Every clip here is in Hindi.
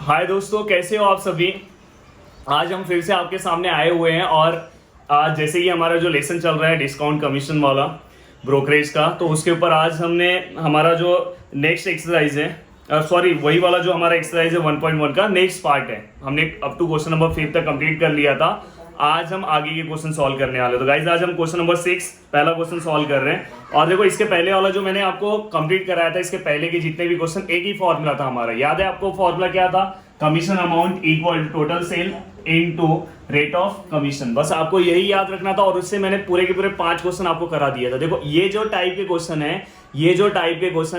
हाय दोस्तों, कैसे हो आप सभी। आज हम फिर से आपके सामने आए हुए हैं और आज जैसे ही हमारा जो लेसन चल रहा है डिस्काउंट कमीशन वाला ब्रोकरेज का, तो उसके ऊपर आज हमने हमारा जो नेक्स्ट एक्सरसाइज है वही वाला जो हमारा एक्सरसाइज है 1.1 का नेक्स्ट पार्ट है। हमने अप टू क्वेश्चन नंबर 5 तक कंप्लीट कर लिया था। आज हम आगे के क्वेश्चन सॉल्व करने वाले। तो गाइज आज हम क्वेश्चन नंबर 6 पहला क्वेश्चन सॉल्व कर रहे हैं। और देखो इसके पहले वाला जो मैंने आपको कंप्लीट कराया था, इसके पहले के जितने भी क्वेश्चन एक ही फॉर्मूला था हमारा। याद है आपको फॉर्मूला क्या था? Commission amount equal total sale into rate of commission. बस आपको यही याद रखना था और उससे मैंने पूरे के पूरे 5 क्वेश्चन आपको करा दिया था। देखो ये जो टाइप के क्वेश्चन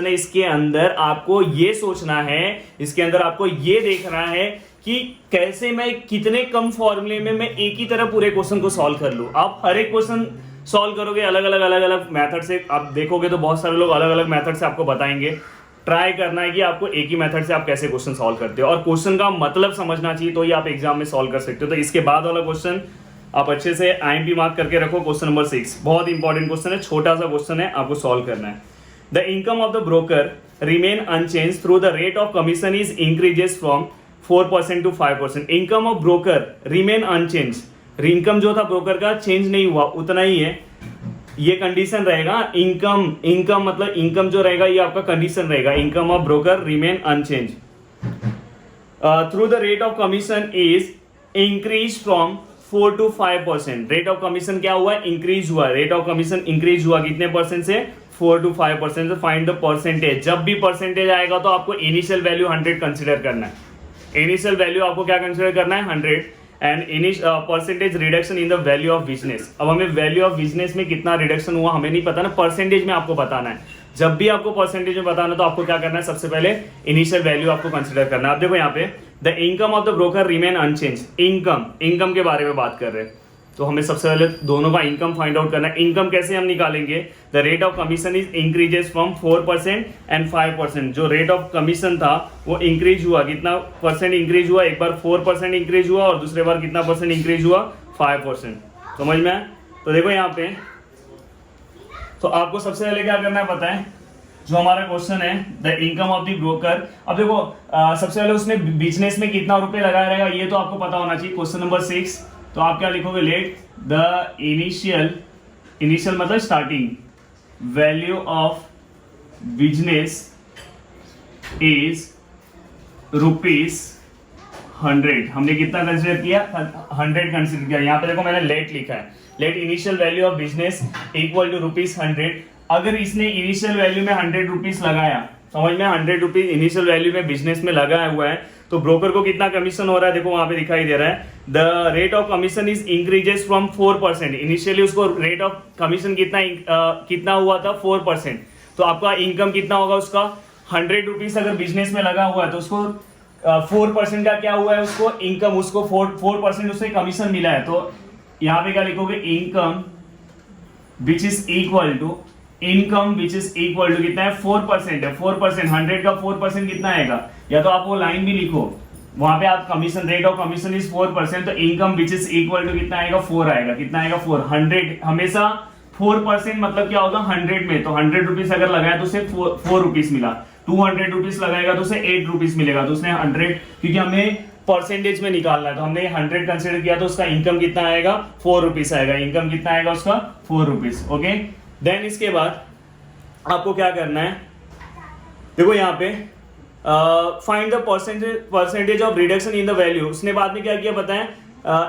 है, इसके अंदर आपको ये सोचना है, इसके अंदर आपको ये देखना है कि कैसे मैं कितने कम फॉर्मूले में मैं एक ही तरह पूरे क्वेश्चन को सॉल्व कर लूं। आप हर एक क्वेश्चन सॉल्व करोगे अलग अलग मेथड से, आप देखोगे तो बहुत सारे लोग अलग अलग मेथड से आपको बताएंगे। ट्राई करना है कि आपको एक ही मेथड से आप कैसे क्वेश्चन सॉल्व करते हो और क्वेश्चन का मतलब समझना चाहिए, तो ही आप एग्जाम में सॉल्व कर सकते हो। तो इसके बाद वाला क्वेश्चन आप अच्छे से आईएमपी मार्क करके रखो। क्वेश्चन नंबर 6 बहुत इंपॉर्टेंट क्वेश्चन है, छोटा सा क्वेश्चन है, आपको सॉल्व करना है। The income of the broker remain unchange through the rate of commission is increases from 4% to 5%। Income of broker remain unchange, income जो था ब्रोकर का चेंज नहीं हुआ, उतना ही है। ये कंडीशन रहेगा। इनकम मतलब इनकम जो रहेगा ये आपका कंडीशन रहेगा। Income of broker remain unchange through the rate of commission is increase from 4 to 5%। Rate of commission क्या हुआ? इंक्रीज हुआ। रेट ऑफ कमीशन इंक्रीज हुआ कितने परसेंट से? 4 to 5%। से फाइंड द परसेंटेज। जब भी परसेंटेज आएगा तो आपको इनिशियल वैल्यू 100 कंसिडर करना है। इनिशियल वैल्यू आपको क्या कंसिडर करना है? 100 and percentage reduction in the value of business. अब हमें वैल्यू ऑफ बिजनेस में कितना रिडक्शन हुआ हमें नहीं पता ना, परसेंटेज में आपको बताना है। जब भी आपको परसेंटेज में बताना तो आपको क्या करना है? सबसे पहले इनिशियल वैल्यू आपको कंसिडर करना है। अब देखो यहाँ पे the income of the broker remain unchange. Income के बारे में बात कर रहे हैं, तो हमें सबसे पहले दोनों का इनकम फाइंड आउट करना है। इनकम कैसे हम निकालेंगे? The rate of commission is increases from 4% and 5%। जो रेट ऑफ कमीशन था वो इंक्रीज हुआ, कितना परसेंट इंक्रीज हुआ? एक बार 4% इंक्रीज हुआ और दूसरे बार कितना परसेंट इंक्रीज हुआ? 5%। समझ में आया? तो देखो यहाँ पे तो आपको सबसे पहले क्या करना है पता है? जो हमारा क्वेश्चन है the income of the broker. अब देखो सबसे पहले उसने बिजनेस में कितना रुपए लगाया रहेगा ये तो आपको पता होना चाहिए। क्वेश्चन नंबर 6 तो आप क्या लिखोगे? लेट द इनिशियल मतलब starting value of business is ₹100। हमने कितना कंसिडर किया? 100 कंसिडर किया। यहाँ पे देखो मैंने लेट लिखा है। Let initial value of business equal to ₹100। अगर इसने इनिशियल वैल्यू में 100 रुपीज लगाया, समझ में, 100 रुपीज इनिशियल वैल्यू में बिजनेस में लगाया हुआ है, तो ब्रोकर को कितना कमीशन हो रहा है? देखो वहां पे दिखाई दे रहा है the rate of commission is increases from 4%। Initially उसको रेट ऑफ कमीशन कितना हुआ था? 4%। तो आपका इनकम कितना होगा उसका? 100 रुपीज अगर बिजनेस में लगा हुआ है तो उसको 4% का क्या हुआ है? उसको इनकम, उसको 4% उससे कमीशन मिला है। तो यहाँ पे क्या लिखोगे? Income which is equal to कितना है? 4% है। 4% 100 का 4% कितना आएगा? या तो आप वो लाइन भी लिखो, वहां पे आप commission, rate of commission is 4%, तो income which is equal to कितना आएगा? 4 आएगा। कितना आएगा? 4। 100 हमेशा 4% मतलब क्या होगा? 100 में तो 100 रुपीज अगर लगाया तो उसे 4 रुपीज मिला। 200 रुपीज लगाएगा तो उसे 8 रुपीज मिलेगा। तो उसने 100, क्योंकि हमें परसेंटेज में निकालना है तो हमने 100 कंसिडर किया, तो उसका इनकम कितना आएगा? 4 रुपीज आएगा। इनकम कितना आएगा उसका? 4 रुपीज। ओके, देन इसके बाद आपको क्या करना है? देखो यहाँ पे find the percentage of reduction in the value. उसने बाद में क्या किया बताएं?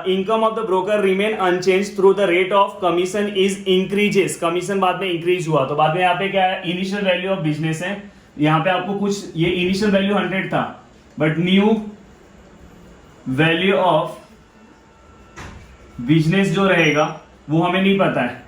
Income of the broker remain unchange through the rate of commission is increases. Commission बाद में इंक्रीज हुआ, तो बाद में यहाँ पे क्या है? इनिशियल वैल्यू ऑफ बिजनेस है। यहाँ पे आपको कुछ, ये इनिशियल वैल्यू 100 था, but new value of business जो रहेगा वो हमें नहीं पता है।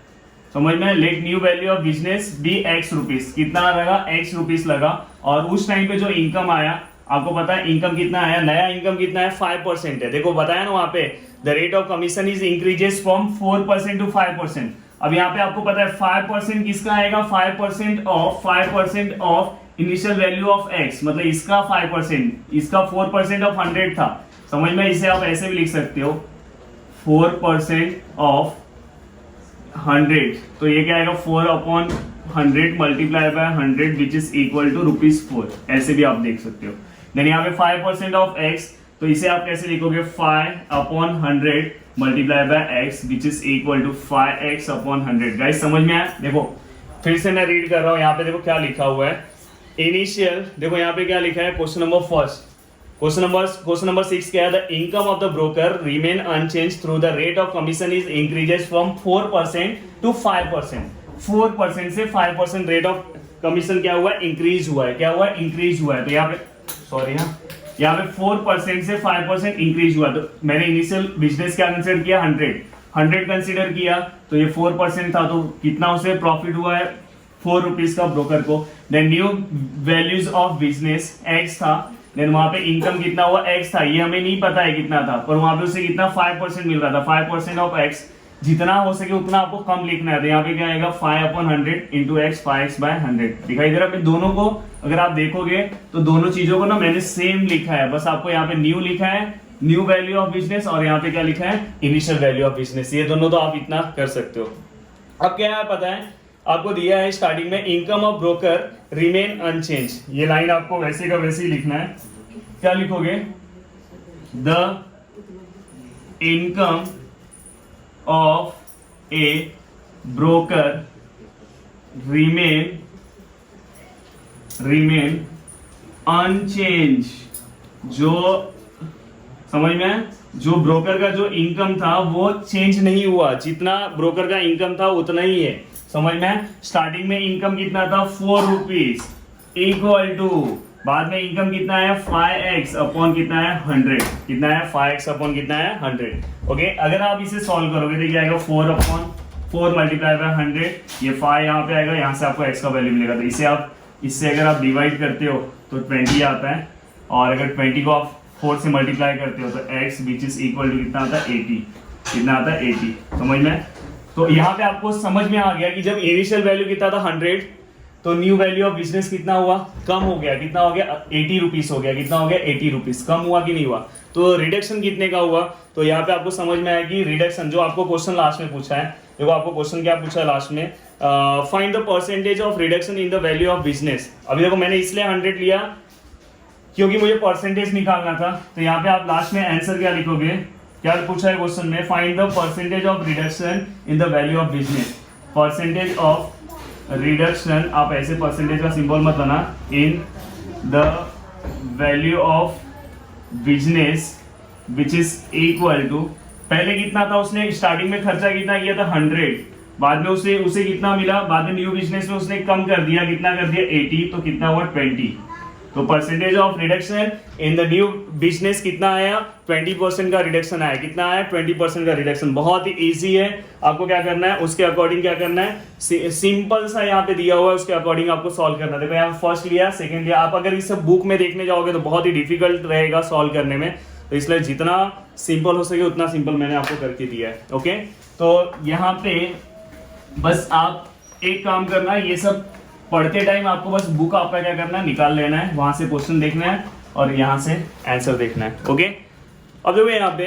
समझ में? Let new value of business be X rupees. कितना लगा? X रुपीज लगा। और उस टाइम पे जो इनकम आया, आपको पता है इनकम कितना आया? नया इनकम कितना है? 5% है। देखो बताया ना वहां पे the rate of commission is increases from 4% to 5%। अब यहाँ पे आपको पता है 5% किसका आएगा? 5% of initial value of X, मतलब इसका 5%, इसका 4% ऑफ 100 था। समझ में? इसे आप ऐसे भी लिख सकते हो 4% ऑफ 100, तो ये क्या आएगा? 4/100 multiply by 100 which is equal to ₹4। ऐसे भी आप देख सकते हो। देन यहाँ पे 5% ऑफ x, तो इसे आप कैसे लिखोगे 5/100 multiply by x which is equal to 5x/100। Guys समझ में आया? देखो फिर से मैं रीड कर रहा हूँ, यहाँ पे देखो क्या लिखा हुआ है इनिशियल, देखो यहाँ पे क्या लिखा है question number first, question number 6 क्या है, the income of the broker remain unchange through the rate of commission is increases from 4% to 5%। 4% से 5% रेट ऑफ कमीशन क्या हुआ है, इंक्रीज हुआ है। क्या हुआ है, इंक्रीज हुआ है। तो यहाँ पे सॉरी हाँ, यहाँ पे 4% से 5% इंक्रीज हुआ। तो मैंने इनिशियल बिजनेस क्या कंसिडर किया, 100 कंसिडर किया, तो ये 4% था, तो कितना उसे प्रॉफिट हुआ है, 4 रुपीज का ब्रोकर को। Then new values of business x था, देन वहां पे इनकम कितना हुआ, x था, ये हमें नहीं पता है कितना था, पर वहां पे उसे कितना 5% मिल रहा था। 5% ऑफ x, जितना हो सके उतना आपको कम लिखना है। तो यहाँ पे क्या आएगा 5/100 इंटू एक्स, 5x/100 दिखाई दे रहा है। दोनों को अगर आप देखोगे तो दोनों चीजों को ना मैंने सेम लिखा है, बस आपको यहाँ पे न्यू लिखा है, न्यू वैल्यू ऑफ बिजनेस, और यहाँ पे क्या लिखा है, इनिशियल वैल्यू ऑफ बिजनेस। ये दोनों तो आप इतना कर सकते हो। अब क्या है पता है, आपको दिया है स्टार्टिंग में income of broker remain unchanged, ये लाइन आपको वैसे का वैसे ही लिखना है। क्या लिखोगे, the income of a broker remain unchanged. जो समझ में है, जो ब्रोकर का जो इनकम था वो चेंज नहीं हुआ, जितना ब्रोकर का इनकम था उतना ही है। समझ में, स्टार्टिंग में इनकम कितना था 4 रुपीज इक्वल टू, बाद में इनकम कितना है 5x अपॉन कितना है 100, कितना है 5x अपॉन कितना है 100। ओके, अगर आप इसे सॉल्व करोगे तो क्या आएगा 4/4 मल्टीप्लाई बाय 100, ये 5 यहाँ पे आएगा, यहाँ से आपको x का वैल्यू मिलेगा। तो इसे आप, इससे अगर आप डिवाइड करते हो तो 20 आता है, और अगर 20 को आप 4 से मल्टीप्लाई करते हो तो x which is equal to कितना आता है 80, कितना आता है 80। समझ में, तो यहाँ पे आपको समझ में आ गया कि जब इनिशियल वैल्यू कितना था 100, तो न्यू वैल्यू ऑफ बिजनेस कितना हुआ, कम हो गया। कितना हो गया, 80 रुपीज हो गया। कितना हो गया, 80 रुपीज। कम हुआ कि नहीं हुआ, तो रिडक्शन कितने का हुआ। तो यहाँ पे आपको समझ में आया कि रिडक्शन, जो आपको क्वेश्चन लास्ट में पूछा है, देखो आपको क्वेश्चन क्या पूछा है लास्ट में, find the percentage of reduction in the value of business. अभी देखो मैंने इसलिए 100 लिया क्योंकि मुझे परसेंटेज निकालना था। तो यहाँ पे आप लास्ट में आंसर क्या लिखोगे, क्या पूछा है क्वेश्चन में, find the percentage of reduction in the value of business. Percentage of reduction, आप ऐसे परसेंटेज का सिंबल मत बना, in the value of business which is equal to, पहले कितना था उसने स्टार्टिंग में खर्चा कितना किया था 100, बाद में उसे कितना मिला, बाद में न्यू बिजनेस में उसने कम कर दिया, कितना कर दिया 80, तो कितना हुआ 20। तो percentage of reduction in the new business कितना आया, 20% का रिडक्शन आया। कितना आया, 20% का रिडक्शन। बहुत ही इजी है, आपको क्या करना है, उसके अकॉर्डिंग क्या करना है, सिंपल सा यहाँ पे दिया हुआ है, उसके अकॉर्डिंग आपको सॉल्व करना है। देखो यहाँ फर्स्ट लिया, सेकंड लिया। आप अगर इस बुक में देखने जाओगे तो बहुत ही डिफिकल्ट रहेगा सॉल्व करने में, तो इसलिए जितना सिंपल हो सके उतना सिंपल मैंने आपको करके दिया है। ओके, तो यहाँ पे बस आप एक काम करना है, ये सब पढ़ते टाइम आपको बस बुक आपका क्या करना है, निकाल लेना है, वहां से क्वेश्चन देखना है और यहाँ से आंसर देखना है। ओके, अब देखो यहाँ पे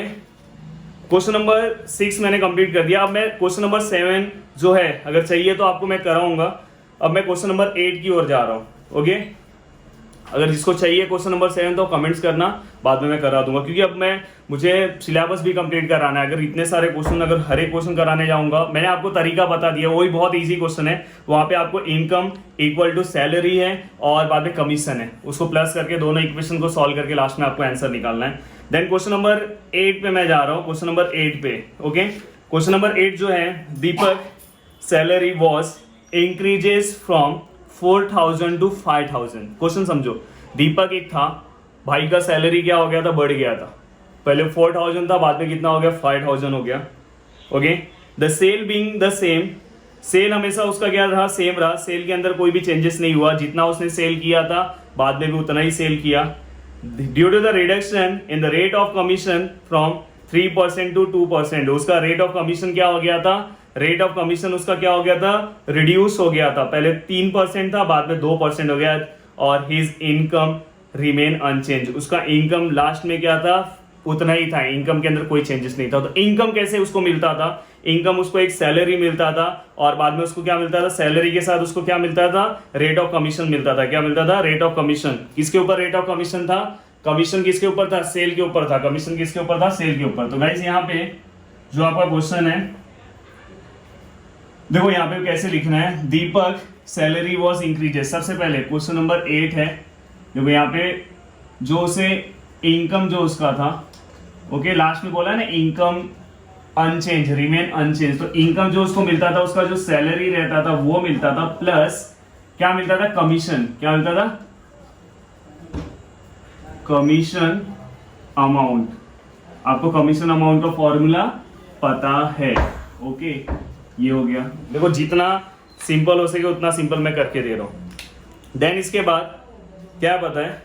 क्वेश्चन नंबर 6 मैंने कंप्लीट कर दिया। अब मैं क्वेश्चन नंबर 7 जो है, अगर चाहिए तो आपको मैं कराऊंगा। अब मैं क्वेश्चन नंबर 8 की ओर जा रहा हूँ। ओके, अगर जिसको चाहिए क्वेश्चन नंबर 7 तो कमेंट्स करना, बाद में मैं करा दूंगा, क्योंकि अब मुझे सिलेबस भी कंप्लीट कराना है। अगर इतने सारे क्वेश्चन, अगर हर एक क्वेश्चन कराने जाऊंगा, मैंने आपको तरीका बता दिया, वही बहुत इजी क्वेश्चन है। वहां पे आपको इनकम इक्वल टू सैलरी है और बाद में कमीशन है, उसको प्लस करके दोनों इक्वेशन को सॉल्व करके लास्ट में आपको आंसर निकालना है। देन क्वेश्चन नंबर 8 पे मैं जा रहा हूँ, क्वेश्चन नंबर 8 पे। ओके, क्वेश्चन नंबर 8 जो है, Deepak salary was increases from 4000 to 5000। Question समझो, दीपक एक था, भाई का सैलरी क्या हो गया था, बढ़ गया था। पहले 4000 था, बाद में कितना हो गया, 5000 हो गया। Okay, the sale being the same, sale हमेशा उसका क्या रहा, सेम रहा। सेल के अंदर कोई भी चेंजेस नहीं हुआ, जितना उसने सेल किया था बाद में भी उतना ही सेल किया। Due to the reduction in the rate of commission from 3% to 2%, उसका रेट ऑफ कमीशन क्या हो गया था, रेट ऑफ कमीशन उसका क्या हो गया था, रिड्यूस हो गया था। पहले 3% था, बाद में 2% हो गया। और हिज इनकम रिमेन अनचेंज, उसका इनकम लास्ट में क्या था, उतना ही था, इनकम के अंदर कोई चेंजेस नहीं था। तो इनकम कैसे उसको मिलता था, इनकम उसको एक सैलरी मिलता था और बाद में उसको क्या मिलता था, सैलरी के साथ उसको क्या मिलता था, रेट ऑफ कमीशन मिलता था। क्या मिलता था, रेट ऑफ कमीशन। किसके ऊपर रेट ऑफ कमीशन था, कमीशन किसके ऊपर था, सेल के ऊपर था। कमीशन किसके ऊपर था, सेल के ऊपर। तो गाइस यहाँ पे जो आपका क्वेश्चन है, देखो यहाँ पे कैसे लिखना है, दीपक सैलरी वॉज इंक्रीजेस। सबसे पहले क्वेश्चन नंबर 8 है, देखो यहाँ पे जो उसे इनकम जो उसका था, ओके लास्ट में बोला है ना इनकम अनचेंज, रिमेन अनचेंज। तो इनकम जो उसको मिलता था, उसका जो सैलरी रहता था वो मिलता था, प्लस क्या मिलता था, कमीशन। क्या मिलता था, कमीशन अमाउंट। आपको कमीशन अमाउंट का फॉर्मूला पता है, ओके ये हो गया। देखो जितना सिंपल हो सके उतना सिंपल मैं करके दे रहा हूं। देन इसके बाद क्या पता है,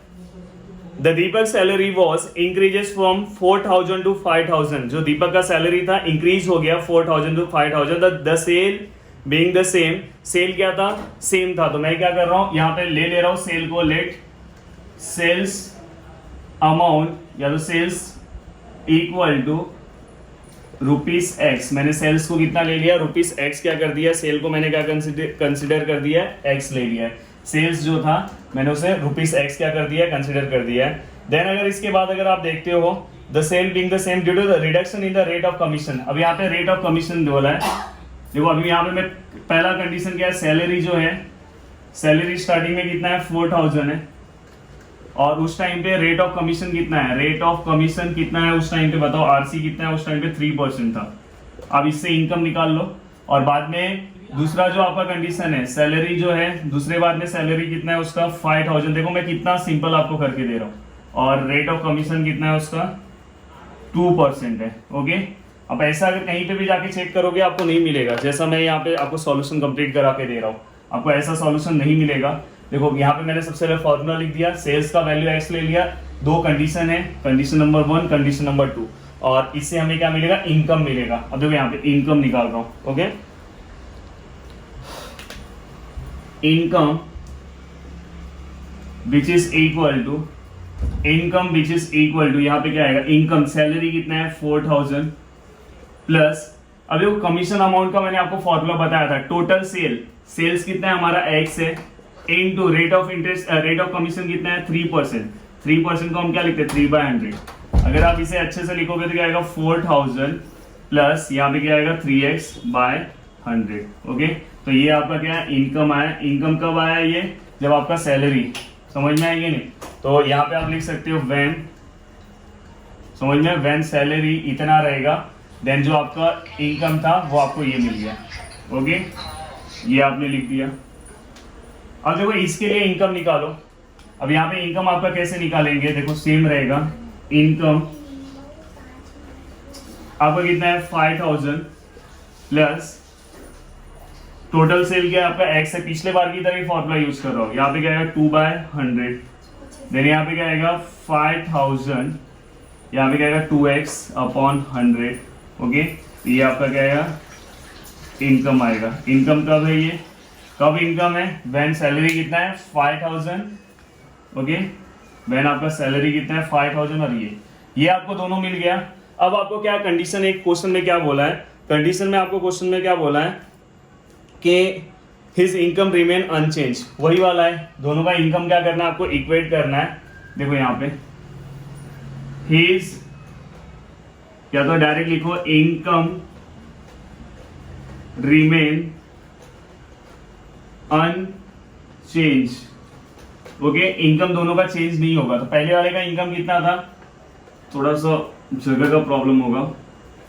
the Deepak salary was increases from 4,000 to 5,000। जो दीपक का सैलरी था इंक्रीज हो गया 4,000 to 5,000। The sale being the same, sale क्या था, सेम था। तो मैं क्या कर रहा हूं, यहां पे ले रहा हूं सेल को, लेट सेल्स अमाउंट या तो sales equal to rupees x. मैंने सेल्स को कितना ले लिया, रुपीस एक्स क्या कर दिया, सेल को मैंने क्या कंसिडर कर दिया, एक्स ले लिया। सेल्स जो था मैंने उसे रुपीस एक्स क्या कर दिया, कंसिडर कर दिया है। देन अगर इसके बाद अगर आप देखते हो, the sale being the same due to the reduction in the rate of commission. अब यहाँ पे रेट ऑफ कमीशन बोला है, देखो अभी यहाँ पे मैं पहला कंडीशन क्या है, सैलरी जो है, सैलरी स्टार्टिंग में कितना है, 4,000 है और उस टाइम पे रेट ऑफ कमीशन कितना है, रेट ऑफ कमीशन कितना है उस टाइम पे बताओ, आरसी कितना है उस टाइम पे, 3% था। अब इससे इनकम निकाल लो और बाद में दूसरा जो आपका कंडीशन है, सैलरी जो है, दूसरे बार में सैलरी कितना है उसका, 5,000। देखो मैं कितना सिंपल आपको करके दे रहा हूँ। और रेट ऑफ कमीशन कितना है उसका, 2% है, ओके। अब ऐसा अगर कहीं पे भी जाके चेक करोगे आपको नहीं मिलेगा, जैसा मैं यहाँ पे आपको सॉल्यूशन कंप्लीट करा के दे रहा हूँ, आपको ऐसा सॉल्यूशन नहीं मिलेगा। देखो यहाँ पे मैंने सबसे पहले फॉर्मूला लिख दिया, सेल्स का वैल्यू एक्स ले लिया, दो कंडीशन है, कंडीशन नंबर 1, कंडीशन नंबर 2, और इससे हमें क्या मिलेगा, इनकम मिलेगा। अब देखो यहाँ पे इनकम निकाल रहा हूँ, okay. Income which is equal to, income which is equal to, यहाँ पे क्या आएगा, इनकम सैलरी कितना है 4,000 प्लस, अब देखो कमीशन अमाउंट का मैंने आपको फॉर्मूला बताया था, टोटल सेल, सेल्स कितना है हमारा एक्स है, into rate of interest, rate of commission कितना है 3%। 3% को हम क्या लिखते हैं, 3/100। अगर आप इसे अच्छे से लिखोगे तो क्या आएगा, 4,000 प्लस यहाँ पे क्या आएगा 3x/100, ओके। तो ये आपका क्या है, इनकम आया। इनकम कब आया, ये जब आपका सैलरी, समझ में आएगी नहीं, तो यहाँ पे आप लिख सकते हो व्हेन, समझ में, व्हेन सैलरी इतना रहेगा, देन जो आपका इनकम था वो आपको ये मिल गया, ओके। ये आपने लिख दिया। अब देखो इसके लिए इनकम निकालो। अब यहाँ पे इनकम आपका कैसे निकालेंगे, देखो सेम रहेगा, इनकम आपका कितना है 5,000 प्लस टोटल सेल क्या है आपका एक्स है, पिछले बार की तरह फॉर्मूला यूज कर रहा हूँ। यहाँ पे क्या आएगा 2/100, देन यहाँ पे क्या आएगा 5,000, यहाँ पे क्या आएगा 2x/100, ओके। ये आपका क्या आएगा, इनकम आएगा। इनकम कब है, ये कब इनकम है, व्हेन सैलरी कितना है 5,000, ओके, व्हेन आपका सैलरी कितना है 5,000 और ये आपको दोनों मिल गया। अब आपको क्या कंडीशन, एक क्वेश्चन में क्या बोला है, कंडीशन में आपको क्वेश्चन में क्या बोला है कि हिज इनकम रिमेन अनचेंज, वही वाला है, दोनों का इनकम क्या करना है आपको, इक्वेट करना है। देखो यहाँ पे हिज, या तो डायरेक्ट लिखो income remain unchanged, okay. Income दोनों का चेंज नहीं होगा। तो पहले वाले का इनकम कितना था, थोड़ा सा जगह का प्रॉब्लम होगा,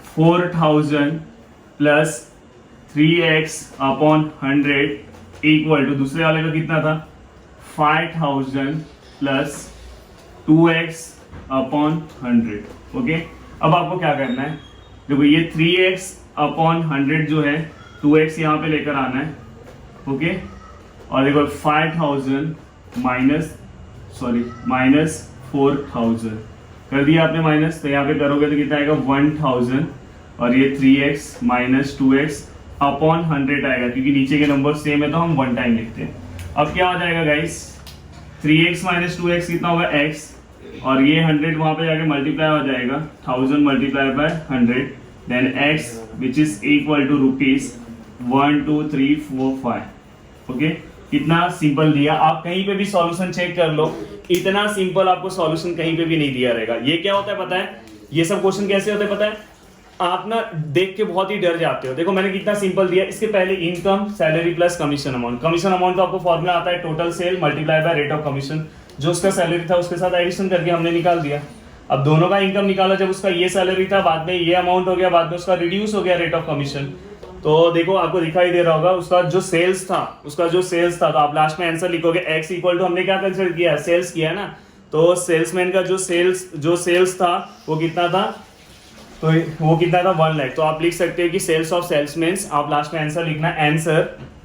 4,000 प्लस 3x/100 इक्वल टू, दूसरे वाले का कितना था 5,000 प्लस 2x/100, ओके। अब आपको क्या करना है, देखो ये 3x/100 जो है 2x यहाँ पे लेकर आना है, ओके। और देखो 5,000 माइनस 4,000 कर दिया आपने माइनस, तो यहाँ पे करोगे तो कितना आएगा 1,000 और ये 3x माइनस 2x/100 आएगा, क्योंकि नीचे के नंबर सेम है तो हम 1 टाइम लिखते हैं। अब क्या हो जाएगा गाइस, 3x माइनस 2x कितना होगा x, और ये 100 वहां पे जाके मल्टीप्लाई हो जाएगा 1000 multiply by 100, then x which is equal to rupees 12345। Okay, कितना सिंपल दिया। आप कहीं पे भी सॉल्यूशन चेक कर लो, इतना सिंपल आपको सॉल्यूशन कहीं पे भी नहीं दिया रहेगा। ये क्या होता है पता है, ये सब क्वेश्चन कैसे होते हैं पता है, आप ना देख के बहुत ही डर जाते हो। देखो मैंने कितना सिंपल दिया। इसके पहले income, salary plus commission amount. Commission amount का आपको फॉर्मूला आता है total sale multiply by rate of commission. जो उसका सैलरी था उसके साथ एडिशन करके हमने निकाल दिया। अब दोनों का इनकम निकाला, जब उसका ये सैलरी था, बाद में ये अमाउंट हो गया, बाद में उसका रिड्यूस हो गया रेट ऑफ कमीशन। तो देखो आपको दिखाई दे रहा होगा उसका जो सेल्स था, तो आप लास्ट में आंसर लिखोगे x इक्वल टू, हमने क्या कंसिडर किया, सेल्स किया ना। तो सेल्समैन का जो सेल्स था वो कितना था, तो वो कितना था 1 लाख। तो आप लिख सकते हो कि सेल्स ऑफ सेल्समैन, आप लास्ट में आंसर लिखना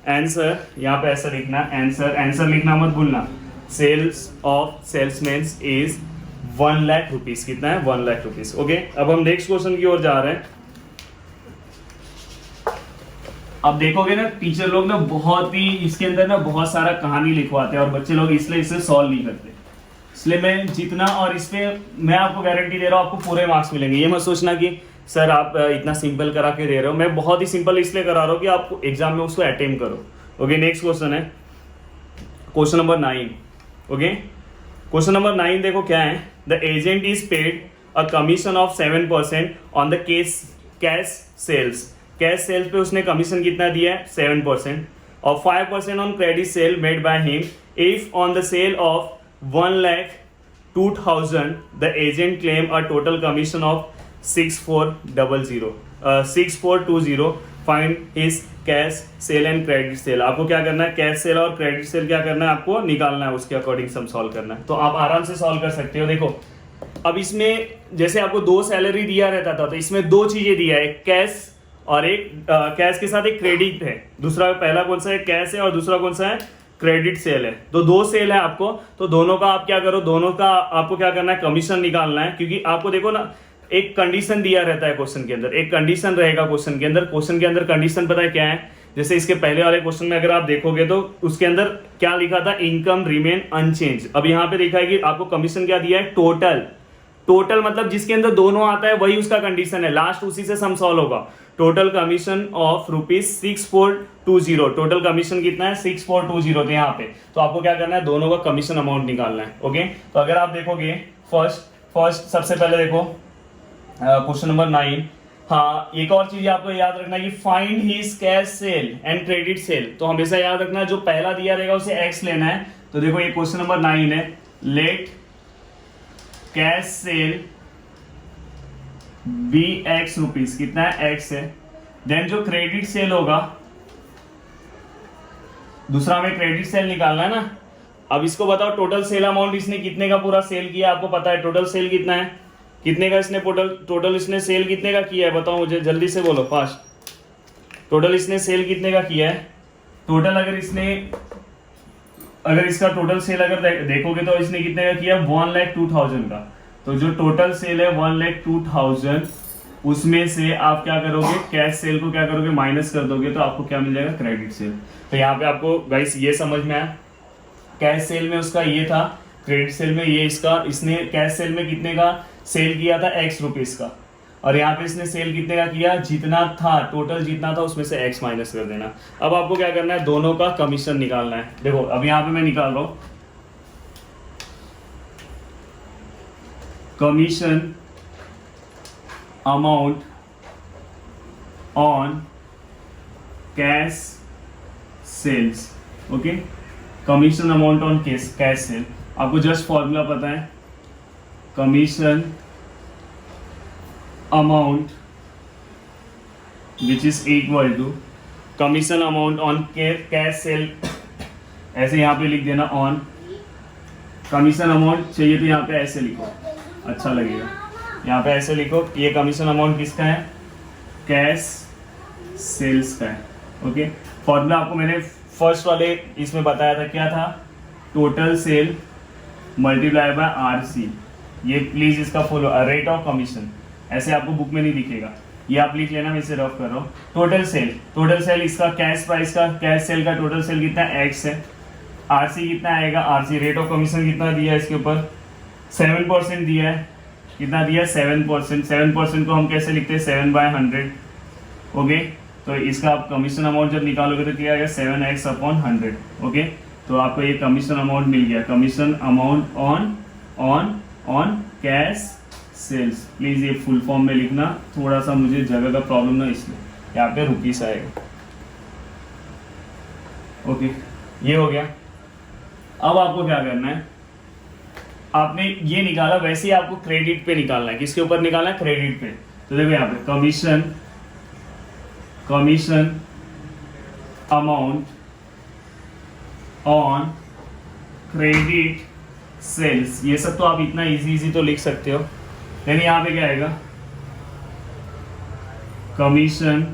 आंसर यहाँ पे ऐसा लिखना आंसर लिखना मत भूलना। Sales of salesman is 1 lakh rupees. कितना है 1 लाख रुपीज। ओके, अब हम नेक्स्ट क्वेश्चन की ओर जा रहे हैं। अब देखोगे ना टीचर लोग ना बहुत ही इसके अंदर ना बहुत सारा कहानी लिखवाते हैं और बच्चे लोग इसलिए इसे सॉल्व नहीं करते। इसलिए मैं जितना, और इस पे मैं आपको गारंटी दे रहा हूँ आपको पूरे मार्क्स मिलेंगे। ये मत सोचना कि सर आप इतना सिंपल करा के दे रहे हो, मैं बहुत ही सिंपल इसलिए करा रहा हूँ कि आप एग्जाम में उसको अटेम्प्ट करो। ओके, नेक्स्ट क्वेश्चन है question number 9। Okay, question number 9 देखो क्या है। The agent is paid a commission of 7% on the cash sales. Cash sales पे उसने कमीशन कितना दिया है 7%, और 5% on credit sale made by him. If on the sale of 1,02,000 the agent claim a total commission of 6420 find his cash sale and credit sale. आपको क्या करना है, कैश सेल और क्रेडिट सेल क्या करना है, आपको निकालना है, उसके अकॉर्डिंग सम सॉल्व करना है। तो आप आराम से सॉल्व कर सकते हो। देखो अब इसमें जैसे आपको 2 सैलरी दिया रहता था, तो इसमें 2 चीजें दिया है, एक कैश और एक कैश के साथ एक क्रेडिट है। दूसरा, पहला कौन सा है, कैश है, और दूसरा कौन सा है, क्रेडिट सेल है। तो 2 सेल है आपको, तो दोनों का आप क्या करो, दोनों का आपको क्या करना है, कमीशन निकालना है। क्योंकि आपको देखो ना एक कंडीशन दिया रहता है क्वेश्चन के अंदर, एक कंडीशन रहेगा क्वेश्चन के अंदर कंडीशन पता है क्या है। जैसे इसके पहले वाले क्वेश्चन में अगर आप देखोगे तो उसके अंदर क्या लिखा था, इनकम रिमेन अनचेंज। अब यहाँ पे देखा है कि आपको कमीशन क्या दिया है, टोटल मतलब जिसके अंदर दोनों आता है वही उसका कंडीशन है, लास्ट उसी से सम सॉल्व होगा। Total commission of rupees 6420। Total commission कितना है 6420 थे यहाँ पे। तो आपको क्या करना है, दोनों का कमीशन अमाउंट निकालना है। ओके, तो अगर आप देखोगे फर्स्ट सबसे पहले देखो क्वेश्चन नंबर 9। हाँ, एक और चीज आपको याद रखना है कि find his cash sale and credit cell. तो हमेशा याद रखना है जो पहला दिया रहेगा उसे एक्स लेना है। तो देखो ये क्वेश्चन नंबर 9 है, let cash sale be x rupees. कितना है, एक्स है। देन जो क्रेडिट सेल होगा, दूसरा हमें क्रेडिट सेल निकालना है ना। अब इसको बताओ टोटल सेल अमाउंट इसने कितने का पूरा सेल किया, आपको पता है टोटल सेल कितना है, कितने का इसने टोटल इसने सेल कितने का किया है, बताओ मुझे, जल्दी से बोलो फास्ट। टोटल इसने सेल कितने का किया है, टोटल अगर इसका टोटल सेल अगर देखोगे तो इसने कितने का किया, 1,02,000 का। तो जो टोटल सेल है 1,02,000, उसमें से आप क्या करोगे, कैश सेल को क्या करोगे, माइनस कर दोगे, तो आपको क्या मिल जाएगा, क्रेडिट सेल। तो यहाँ पे आपको गाइस ये समझ में आया, कैश सेल में उसका ये था, क्रेडिट सेल में ये इसने कैश सेल में कितने का सेल किया था, x रुपीज का, और यहाँ पे इसने सेल कितने का किया, जितना था, टोटल जितना था उसमें से x माइनस कर देना। अब आपको क्या करना है, दोनों का कमीशन निकालना है। देखो अब यहाँ पे मैं निकाल रहा हूं, commission amount on cash sales. Okay, commission amount on cash sale, आपको जस्ट फॉर्मूला पता है, commission amount which is equal to commission amount on cash sale, ऐसे यहाँ पे लिख देना, ऑन कमीशन अमाउंट चाहिए तो यहाँ पे ऐसे लिखो, अच्छा लगेगा, यहाँ पे ऐसे लिखो, ये कमीशन अमाउंट किसका है, कैश सेल्स का है। ओके, फॉर्मूला आपको मैंने फर्स्ट वाले इसमें बताया था, क्या था, total sale multiply by RC. ये प्लीज इसका फॉलो, रेट ऑफ कमीशन, ऐसे आपको बुक में नहीं दिखेगा, ये आप लिख लेना, मैं इसे रफ कर रहा हूँ। टोटल सेल इसका कैश प्राइस का, कैश सेल का टोटल सेल कितना, एक्स है। आरसी कितना आएगा, आरसी रेट ऑफ कमीशन कितना दिया है इसके ऊपर, 7% दिया है, कितना दिया 7%। 7% को हम कैसे लिखते हैं 7/100। ओके, तो इसका आप कमीशन अमाउंट जब निकालोगे तो क्या आएगा 7x/100। ओके, तो आपको ये कमीशन अमाउंट मिल गया, commission amount on cash sales. Please ये फुल फॉर्म में लिखना, थोड़ा सा मुझे जगह का प्रॉब्लम ना, इसलिए यहाँ पे रुपीस आएगा। ओके, ये हो गया। अब आपको क्या करना है, आपने ये निकाला, वैसे ही आपको क्रेडिट पे निकालना है। किसके ऊपर निकालना है, क्रेडिट पे। तो देखो यहाँ पे commission amount on credit sales, ये सब तो आप इतना इजी तो लिख सकते हो, लेकिन यहाँ पे क्या आएगा, commission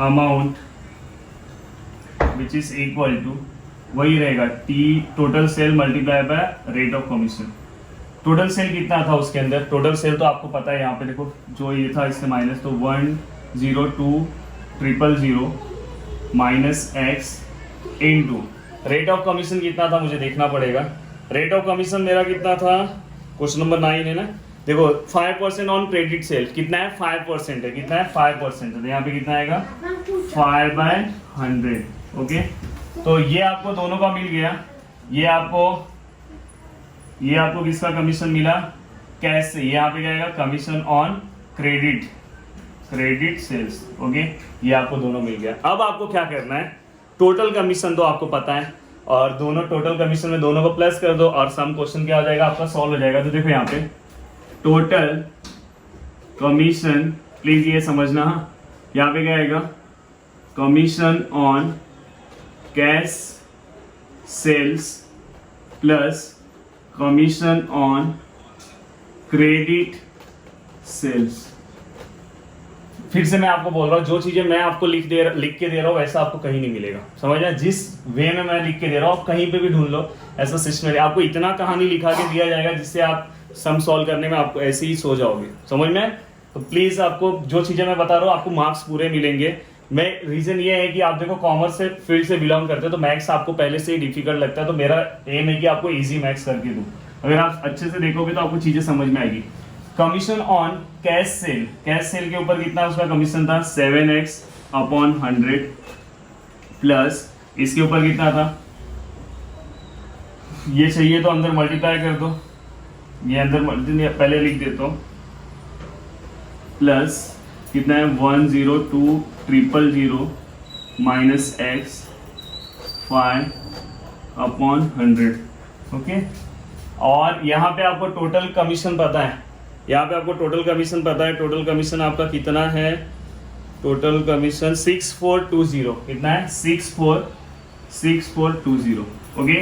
amount which is equal to, वही रहेगा T total sale multiply by rate of commission. Total sale कितना था उसके अंदर, टोटल सेल तो आपको पता है, यहाँ पे देखो जो ये था इससे माइनस, तो 102,000 minus x into rate of commission कितना था मुझे देखना पड़ेगा। रेट ऑफ कमीशन मेरा कितना था, क्वेश्चन नंबर 9 है ना, देखो 5% ऑन क्रेडिट सेल, कितना है 5% है, कितना है 5%, तो यहाँ पे कितना आएगा 5/100। ओके, तो ये आपको दोनों का मिल गया। ये आपको किसका कमीशन मिला, कैश से। यहाँ पे क्या आएगा, commission on credit sales. Okay, ये आपको दोनों मिल गया। अब आपको क्या करना है, टोटल कमीशन तो आपको पता है, और दोनों टोटल कमीशन में दोनों को प्लस कर दो और सम क्वेश्चन क्या हो जाएगा आपका, सॉल्व हो जाएगा। तो देखो यहाँ पे टोटल कमीशन, प्लीज ये समझना, यहाँ पे क्या आएगा, commission on cash sales plus commission on credit sales. फिर से मैं आपको बोल रहा हूँ, जो चीजें मैं आपको लिख के दे रहा हूँ वैसा आपको कहीं नहीं मिलेगा, समझना। जिस वे में मैं लिख के दे रहा हूँ आप कहीं पे भी ढूंढ लो, ऐसा सिस्टम है। आपको इतना कहानी लिखा के दिया जाएगा जिससे आप सम सॉल्व करने में आपको ऐसे ही सो जाओगे, समझ में। तो प्लीज आपको जो चीजें मैं बता रहा हूँ आपको मार्क्स पूरे मिलेंगे। मैं रीजन ये है कि आप देखो कॉमर्स से फील्ड से बिलोंग करते हो, तो मैथ्स आपको पहले से ही डिफिकल्ट लगता है, तो मेरा एम है कि आपको इजी मैथ्स करके दूं। अगर आप अच्छे से देखोगे तो आपको चीजें समझ में आएगी। कमीशन ऑन कैश सेल के ऊपर कितना उसका कमीशन था 7x/100 प्लस इसके ऊपर कितना था, ये चाहिए तो अंदर मल्टीप्लाई कर दो, ये अंदर पहले लिख देता हूं, प्लस कितना है 102,000 माइनस एक्स 5/100। ओके, और यहाँ पे आपको टोटल कमीशन पता है, टोटल कमीशन आपका कितना है, टोटल कमीशन 6420, कितना है 6420। ओके,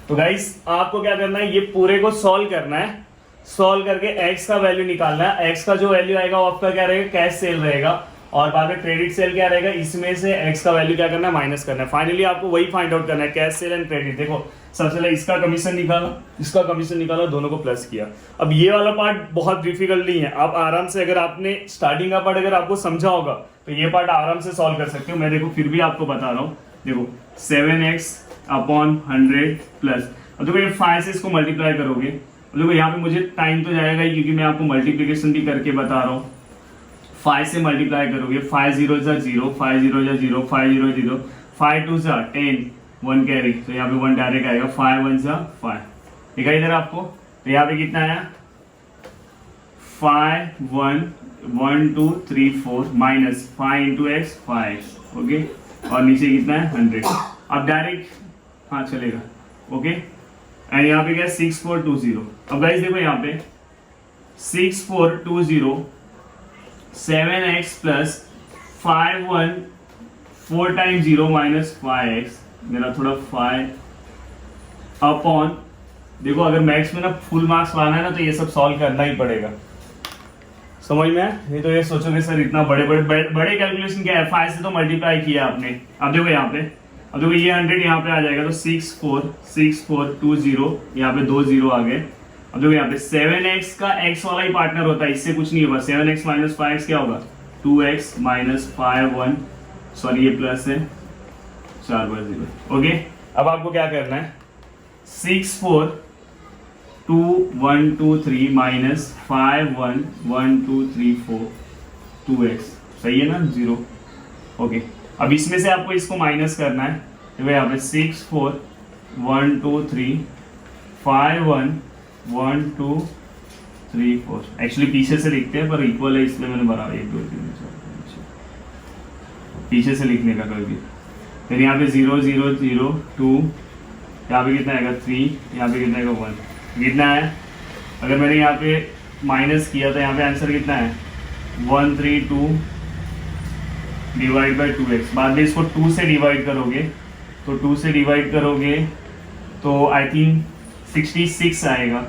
तो गाइस आपको क्या करना है, ये पूरे को सॉल्व करना है, सॉल्व करके x का वैल्यू निकालना है। x का जो वैल्यू आएगा वो आपका क्या रहेगा, कैश सेल रहेगा, और बाद में क्रेडिट सेल क्या रहेगा, इसमें से x का वैल्यू क्या करना है, माइनस करना है। फाइनली आपको वही फाइंड आउट करना है, कैश सेल एंड क्रेडिट। देखो सबसे पहले इसका कमीशन निकाला, दोनों को प्लस किया। अब ये वाला पार्ट बहुत डिफिकल्ट नहीं है, आप आराम से, अगर आपने स्टार्टिंग का पार्ट अगर आपको समझा होगा तो ये पार्ट आराम से सॉल्व कर सकते हो। मैं देखो फिर भी आपको बता रहा हूँ, देखो 7x/100 प्लस, अब देखो ये 5 से इसको मल्टीप्लाई करोगे, देखो यहाँ पे मुझे टाइम तो जाएगा ही क्योंकि मैं आपको मल्टीप्लिकेशन भी करके बता रहा हूँ। 5 से मल्टीप्लाई करोगे, 5 0 0, 5 0 0, 5 0 0, 5 2 10, 1 कैरी, तो यहाँ पे 1 डायरेक्ट आएगा, 5 1 5, दिखाई दे रहा आपको। तो यहाँ पे कितना आया 5 1 1 2 3 4 माइनस 5 इंटू एक्स 5। ओके, और नीचे कितना है 100। अब डायरेक्ट हाँ चलेगा। ओके, एंड यहाँ पे क्या 6420। अब गाइस देखो यहाँ पे 6420 7x plus 5 1 4 time 0 minus 5x, मेरा थोड़ा 5 अपॉन, देखो अगर मैथ्स में ना फुल मार्क्स लाना है ना तो ये सब सॉल्व करना ही पड़ेगा, समझ में। नहीं तो ये सोचोगे सर इतना बड़े कैलकुलेशन क्या है, 5 से तो मल्टीप्लाई किया आपने। अब देखो यहाँ पे, अब देखो ये 100 यहाँ पे आ जाएगा, तो 6420, यहाँ पे 2 0 आ गए। अब देखो यहाँ पे 7x का x वाला ही पार्टनर होता है, इससे कुछ नहीं होगा। 7x माइनस 5x क्या होगा 2x माइनस 5 1, सॉरी ये प्लस है 4 0। ओके, अब आपको क्या करना है 64 2 1 2 3 माइनस 5 1 1 2 3 4 2x, सही है ना, 0। ओके, अब इसमें से आपको इसको माइनस करना है। देखो यहाँ पे 6 4 1 2 3 5 1 1 2 3 4, एक्चुअली पीछे से लिखते हैं पर इक्वल है इसलिए मैंने बना 1 2 3 4 पीछे से लिखने का कोई भी। फिर यहाँ पे 0 0 0 2, यहाँ पे कितना आएगा 3, यहाँ पे कितना आएगा 1, कितना है, अगर मैंने यहाँ पे माइनस किया तो यहाँ पे आंसर कितना है 1 3 2 डिवाइड बाई 2x। बाद में इसको 2 से डिवाइड करोगे तो 2 से डिवाइड करोगे तो आई थिंक 66 आएगा,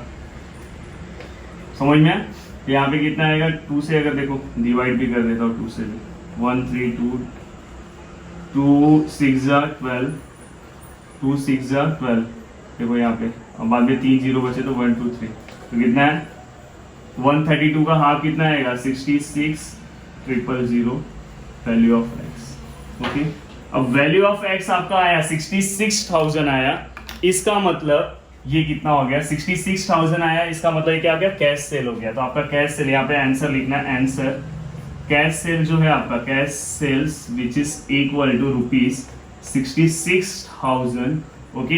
समझ में। यहाँ पे कितना आएगा 2 से, अगर देखो डिवाइड भी कर देता हूँ 2 से भी, 1 3 2 2 6 12 2 6 12, देखो यहाँ पे, और बाद में 3 0 बचे तो 1 2 3, तो कितना है 132 का हाफ कितना आएगा 66 000 वैल्यू ऑफ x। ओके, अब वैल्यू ऑफ x आपका आया 66,000 आया, इसका मतलब ये कितना हो गया 66,000 आया, इसका मतलब क्या हो गया कैश सेल हो गया। तो आपका कैश सेल, यहाँ पे आंसर लिखना है, आंसर कैश सेल जो है आपका cash sales which is equal to ₹66,000। Okay,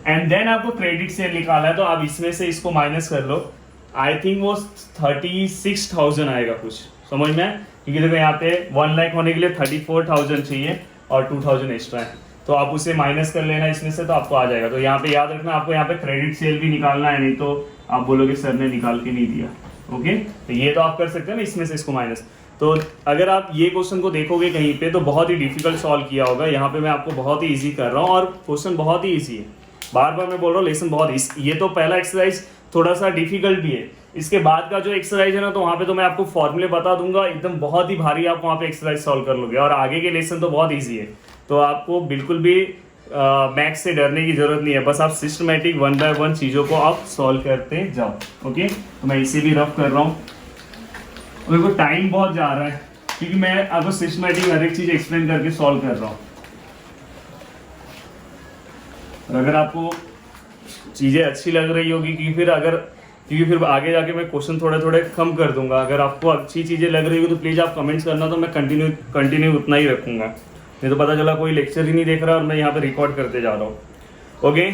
and then आपको क्रेडिट सेल निकाला है, तो आप इसमें से इसको माइनस कर लो, आई थिंक वो 36,000 आएगा कुछ, समझ में। क्योंकि देखो यहाँ पे 1 लाख होने के लिए 34,000 चाहिए और 2,000 एक्स्ट्रा है, तो आप उसे माइनस कर लेना इसमें से, तो आपको आ जाएगा। तो यहाँ पे याद रखना, आपको यहाँ पे क्रेडिट सेल भी निकालना है, नहीं तो आप बोलोगे सर ने निकाल के नहीं दिया। ओके, तो ये तो आप कर सकते हैं ना इसमें से इसको माइनस। तो अगर आप ये क्वेश्चन को देखोगे कहीं पे तो बहुत ही डिफिकल्ट सॉल्व किया होगा, यहाँ पे मैं आपको बहुत ही ईजी कर रहा हूँ और क्वेश्चन बहुत ही ईजी है। बार बार मैं बोल रहा हूँ लेसन बहुत ये तो पहला एक्सरसाइज थोड़ा सा डिफिकल्ट भी है, इसके बाद का जो एक्सरसाइज है ना, तो वहाँ पे तो मैं आपको फॉर्मूले बता दूंगा, एकदम बहुत ही भारी आप वहाँ पे एक्सरसाइज सॉल्व कर लोगे, और आगे के लेसन तो बहुत ईजी है। तो आपको बिल्कुल भी मैथ्स से डरने की जरूरत नहीं है, बस आप सिस्टमेटिक 1 बाय 1 चीज़ों को आप सॉल्व करते जाओ। ओके, तो मैं इसे भी रफ कर रहा हूँ, मेरे को टाइम बहुत जा रहा है क्योंकि मैं आपको सिस्टमेटिक हर एक चीज़ एक्सप्लेन करके सॉल्व कर रहा हूँ। और अगर आपको चीज़ें अच्छी लग रही होगी क्योंकि फिर आगे जाके मैं क्वेश्चन थोड़े थोड़े कम कर दूंगा। अगर आपको अच्छी चीज़ें लग रही हो तो प्लीज़ आप कमेंट्स करना, तो मैं कंटिन्यू उतना ही रखूँगा। नहीं तो पता चला कोई लेक्चर ही नहीं देख रहा और मैं यहाँ पे रिकॉर्ड करते जा रहा हूँ। ओके,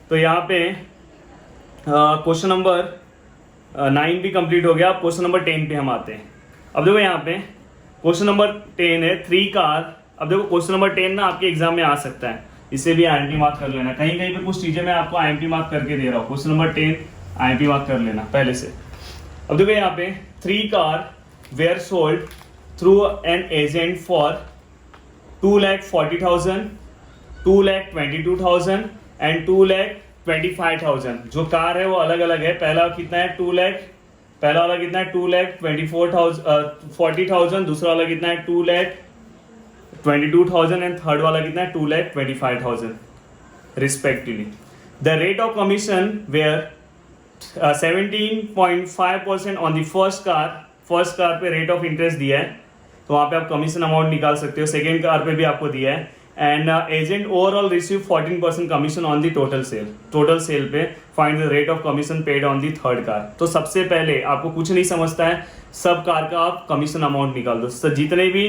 तो यहाँ पे क्वेश्चन नंबर 9 भी कंप्लीट हो गया। अब क्वेश्चन नंबर 10 पे हम आते हैं। अब देखो यहाँ पे क्वेश्चन नंबर 10 है 3 कार। अब देखो क्वेश्चन नंबर 10 ना आपके एग्जाम में आ सकता है, इसे भी IMP मार्क कर लेना। कहीं कहीं पे कुछ चीज़ें मैं आपको IMP मार्क करके दे रहा हूँ। क्वेश्चन नंबर 10 IMP मार्क कर लेना पहले से। अब देखो यहाँ पे 3 car were sold through an agent for 2,40,000, 2,22,000 and 2,25,000। जो कार है वो अलग अलग है। पहला कितना है 2 लाख, पहला वाला कितना है 2,40,000, दूसरा वाला कितना है 2,22,000 एंड थर्ड वाला कितना है 2,25,000 respectively. The rate of commission were 17.5% on the first car पे रेट ऑफ इंटरेस्ट दिया है, तो वहाँ पे आप कमीशन अमाउंट निकाल सकते हो। सेकेंड कार पे भी आपको दिया है। And agent overall receive 14% commission on the total sale पे find the rate of commission paid on the third car. तो सबसे पहले आपको कुछ नहीं समझता है, सब कार का आप कमीशन अमाउंट निकाल दो। तो जितने भी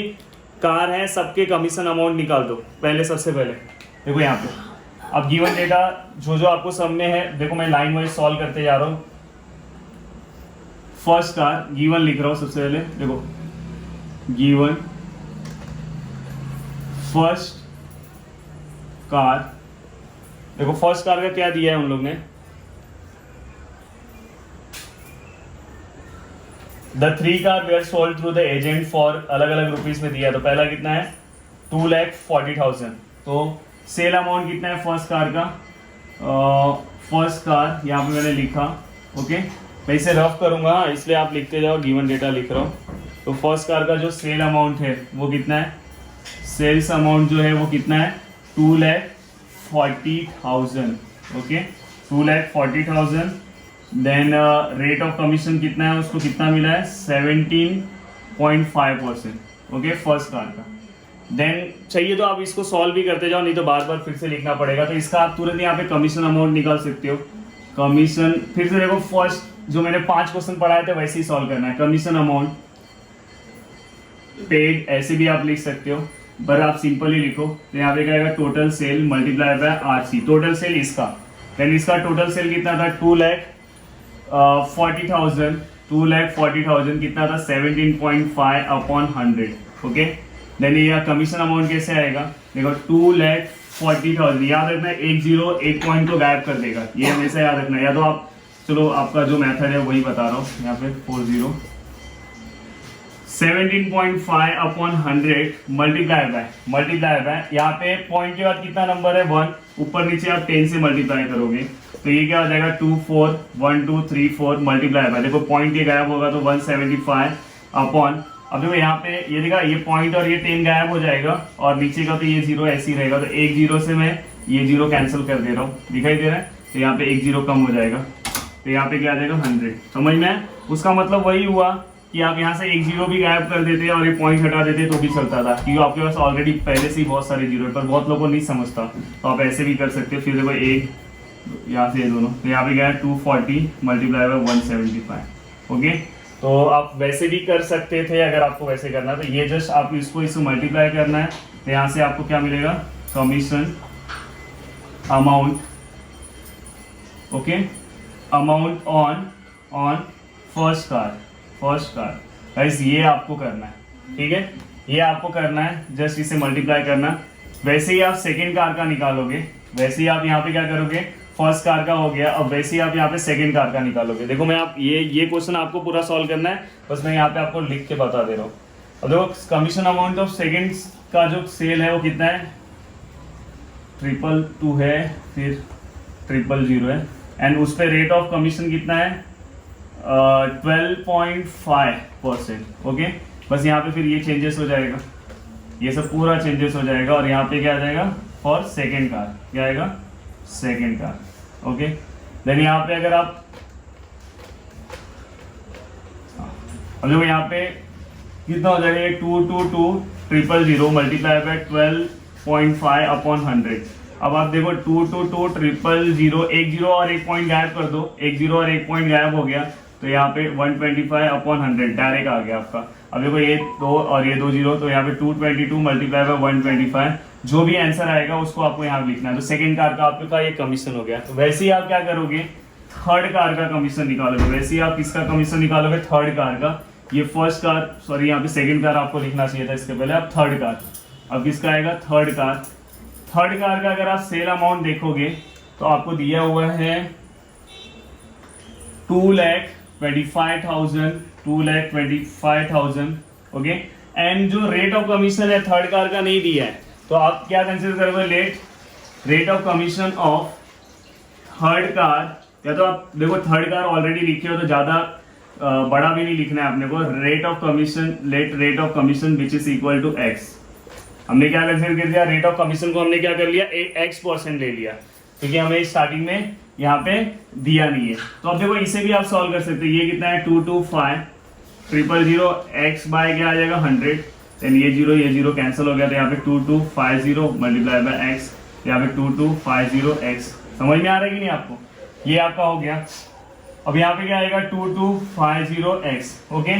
कार हैं सबके कमीशन अमाउंट निकाल दो पहले। सबसे पहले देखो यहाँ पे अब गिवन डेटा जो आपको सब में है, देखो मैं लाइन वाइज सॉल्व करते जा रहा हूँ। फर्स्ट कार गिवन लिख रहा हूँ सबसे पहले। देखो गिवन फर्स्ट कार, देखो फर्स्ट कार का क्या दिया है उन लोग ने, the 3 car were sold through the agent for अलग अलग रुपीज में दिया। तो पहला कितना है 2,40,000। तो सेल अमाउंट कितना है फर्स्ट कार का, फर्स्ट कार यहाँ पे मैंने लिखा। ओके, मैं इसे रफ करूंगा इसलिए आप लिखते जाओ, गिवन डेटा लिख रहा हूँ। तो फर्स्ट कार का जो सेल अमाउंट है वो कितना है, सेल्स अमाउंट जो है वो कितना है 2,40,000। Okay, 2,40,000। Then rate of commission कितना है, उसको कितना मिला है 17.5%। ओके, फर्स्ट कार का। देन चाहिए तो आप इसको सॉल्व भी करते जाओ, नहीं तो बार बार फिर से लिखना पड़ेगा। तो इसका आप तुरंत यहाँ पे कमीशन अमाउंट निकाल सकते हो। कमीशन, फिर से देखो फर्स्ट जो मैंने 5 क्वेश्चन पढ़ाए थे वैसे ही सॉल्व करना है। कमीशन अमाउंट पेड, ऐसे भी आप लिख सकते हो, पर आप सिंपल ही लिखो। तो यहाँ पे क्या आएगा, total sale multiply by RC, total cell इसका, देन इसका टोटल सेल कितना था 2,40,000, 2,40,000 कितना था 17.5 अपॉन 100, ओके। देन ये कमीशन अमाउंट कैसे आएगा, देखो 2,40,000, याद रखना एक जीरो एक पॉइंट को गायब कर देगा, ये हमेशा याद रखना। या तो आप, चलो आपका जो मेथड है वही बता रहा हूँ, यहाँ पे 40 17.5 अपॉन 100 मल्टीप्लाई बाय यहाँ पे पॉइंट के बाद कितना नंबर है 1, ऊपर नीचे आप 10 से मल्टीप्लाई करोगे तो ये क्या हो जाएगा 2 4 1 2 3 4 मल्टीप्लाई बाय, देखो पॉइंट के गायब होगा तो 175 अपॉन, अब देखो यहाँ पे ये देखा ये पॉइंट और ये 10 गायब हो जाएगा और नीचे का तो ये जीरो ऐसे ही रहेगा, तो एक जीरो से मैं ये जीरो कैंसिल कर दे रहा हूँ, दिखाई दे रहा है, तो यहाँ पे एक जीरो कम हो जाएगा, तो यहाँ पे क्या आ जाएगा 100, समझ में। उसका मतलब वही हुआ कि आप यहाँ से एक जीरो भी गायब कर देते और ये पॉइंट हटा देते तो भी चलता था, क्योंकि आपके पास ऑलरेडी पहले से ही बहुत सारे जीरो है, पर बहुत लोगों को नहीं समझता, तो आप ऐसे भी कर सकते हो। फिर देखो एक यहाँ से ये दोनों, तो यहाँ पे गया 240 मल्टीप्लाई बाय 175, ओके। तो आप वैसे भी कर सकते थे अगर आपको वैसे करना, तो ये जस्ट आप इसको मल्टीप्लाई करना है, तो यहाँ से आपको क्या मिलेगा, commission amount, okay, amount on first car guys, ये आपको करना है, ठीक है, ये आपको करना है, जस्ट इसे मल्टीप्लाई करना। वैसे ही आप सेकेंड कार का निकालोगे, वैसे ही आप यहाँ पे क्या करोगे, फर्स्ट कार का हो गया, अब वैसे ही आप यहाँ पे सेकेंड कार का निकालोगे। देखो मैं आप ये क्वेश्चन आपको पूरा सॉल्व करना है, बस मैं यहाँ पे आपको लिख के बता दे रहा हूँ। अब देखो कमीशन अमाउंट ऑफ सेकेंड का जो सेल है वो कितना है, 222 है, फिर 000 है, एंड उस पर रेट ऑफ कमीशन कितना है 12.5%, ओके। बस यहाँ पे फिर ये चेंजेस हो जाएगा, ये सब पूरा चेंजेस हो जाएगा, और यहाँ पे क्या आ जाएगा फॉर सेकेंड कार, क्या आएगा सेकेंड कार, ओके। देन यहाँ पे अगर आप, अब देखो यहाँ पे कितना हो जाएगा, 222,000 मल्टीप्लाई बाय 12.5 अपॉन 100। अब आप देखो 222,000, एक जीरो और एक पॉइंट गायब कर दो, एक जीरो और एक पॉइंट गायब हो गया, तो यहाँ पे 125 अपॉन 100 डायरेक्ट आ गया आपका। अब देखो ये दो और ये दो जीरो, तो यहाँ पे 222 मल्टीप्लाई बाय 125, जो भी आंसर आएगा उसको आपको यहाँ लिखना है। तो सेकंड कार का आपका ये कमीशन हो गया। तो वैसे ही आप क्या करोगे, थर्ड कार का कमीशन निकालोगे। वैसे ही आप किसका कमीशन निकालोगे, थर्ड कार का। ये फर्स्ट कार, सॉरी यहाँ पे सेकंड कार आपको लिखना चाहिए था, इसके पहले आप थर्ड कार। अब किसका आएगा, थर्ड कार। थर्ड कार का अगर आप सेल अमाउंट देखोगे तो आपको दिया हुआ है 2,25,000, ओके। एंड जो रेट ऑफ कमीशन है थर्ड कार का नहीं दिया है, तो आप क्या कंसिडर करोगे, rate of commission of third car. या तो आप देखो थर्ड कार ऑलरेडी लिखे हो तो ज्यादा बड़ा भी नहीं लिखना है अपने को। Rate of commission which is equal to x. हमने क्या कंसिडर कर दिया, रेट ऑफ कमीशन को हमने क्या कर लिया, x% ले लिया, क्योंकि हमें स्टार्टिंग में यहाँ पे दिया नहीं है। तो अब देखो इसे भी आप सॉल्व कर सकते हैं। ये कितना है 225,000 x बाय क्या आ जाएगा 100, देन ये जीरो कैंसिल हो गया, तो यहाँ पे 2250 मल्टीप्लाई बाय x, यहाँ पे 2250x। समझ में आ रहा है कि नहीं आपको, ये आपका हो गया। अब यहाँ पे क्या आएगा 2250x, ओके।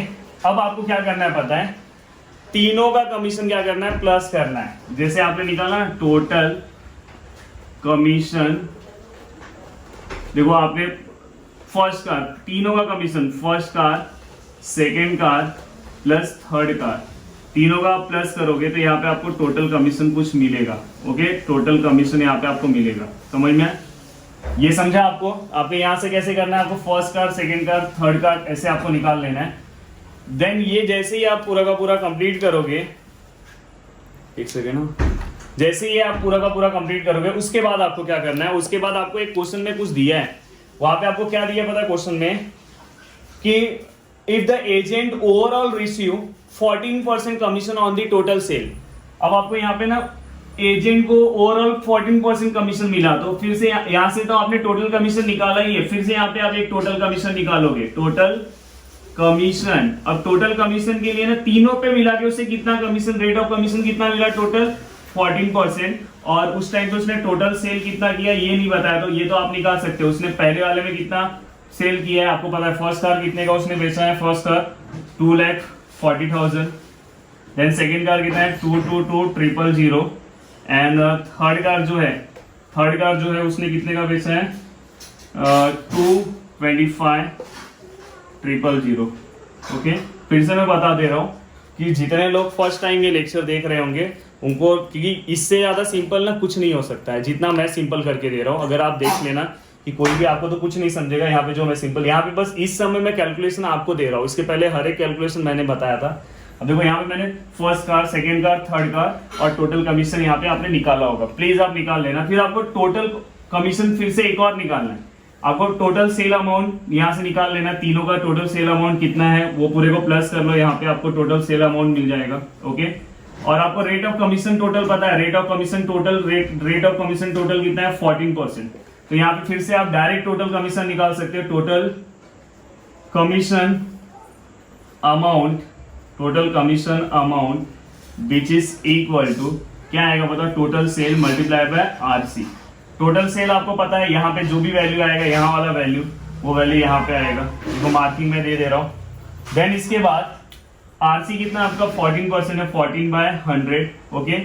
अब आपको क्या करना है पता है, तीनों का कमीशन क्या करना है, प्लस करना है। जैसे आपने निकाला टोटल कमीशन, देखो आपने फर्स्ट कार, तीनों का commission, first car, second car plus third car, तीनों का आप प्लस करोगे तो यहाँ पे आपको टोटल कमीशन कुछ मिलेगा, ओके। टोटल कमीशन यहाँ पे आपको मिलेगा, समझ में ये समझा आपको। आपने यहाँ से कैसे करना है, आपको first car, second car, third car ऐसे आपको निकाल लेना है। देन ये जैसे ही आप पूरा का पूरा कंप्लीट करोगे, एक सेकेंड, जैसे ही आप पूरा का पूरा कंप्लीट करोगे उसके बाद आपको क्या करना है, उसके बाद आपको एक क्वेश्चन में कुछ दिया है, वहां पे आपको क्या दिया पता है क्वेश्चन में, कि if the agent overall receive 14% commission on the total sale. अब आपको यहाँ पे ना एजेंट को ओवरऑल 14% कमीशन मिला, तो फिर से यहाँ से तो आपने टोटल कमीशन निकाला ही है, फिर से यहाँ पे आप एक टोटल कमीशन निकालोगे, टोटल कमीशन। अब टोटल कमीशन के लिए ना तीनों पे मिला के उससे कितना कमीशन, रेट ऑफ कमीशन कितना मिला, टोटल 14%, और उस टाइम पे उसने टोटल सेल कितना किया ये नहीं बताया, तो ये तो आप निकाल सकते हो। उसने पहले वाले में कितना सेल किया है आपको पता है। फर्स्ट कार कितने का उसने बेचा है, first car 2,40,000। Then second car कितना है 2,22,000। एंड थर्ड कार जो है उसने कितने का बेचा है 2,25,000। ओके, फिर से मैं बता दे रहा हूँ कि जितने लोग फर्स्ट टाइम ये लेक्चर देख रहे होंगे उनको, क्योंकि इससे ज़्यादा सिंपल ना कुछ नहीं हो सकता है जितना मैं सिंपल करके दे रहा हूँ। अगर आप देख लेना कि कोई भी आपको तो कुछ नहीं समझेगा यहाँ पे जो मैं सिंपल, यहाँ पे बस इस समय मैं कैलकुलेशन आपको दे रहा हूँ, इसके पहले हर एक कैलकुलेशन मैंने बताया था। अब देखो यहाँ पे मैंने first car, second car, third car और टोटल कमीशन यहाँ पे आपने निकाला होगा, प्लीज आप निकाल लेना। फिर आपको टोटल कमीशन फिर से एक और निकालना है, आपको टोटल सेल अमाउंट यहाँ से निकाल लेना। तीनों का टोटल सेल अमाउंट कितना है वो पूरे को प्लस कर लो, यहाँ पे आपको टोटल सेल अमाउंट मिल जाएगा। ओके, और आपको रेट ऑफ कमीशन टोटल पता है, रेट ऑफ कमीशन टोटल कितना है 14%। तो यहाँ पे फिर से आप डायरेक्ट टोटल कमीशन निकाल सकते हो। Total commission amount which is equal to क्या आएगा पता, total sale multiply by RC. Total sale आपको पता है यहाँ पे जो भी वैल्यू आएगा, यहाँ वाला वैल्यू, वो वैल्यू यहाँ पे आएगा, इसको मार्किंग में दे रहा हूँ। देन इसके बाद आरसी कितना आपका 14% है, 14/100। ओके,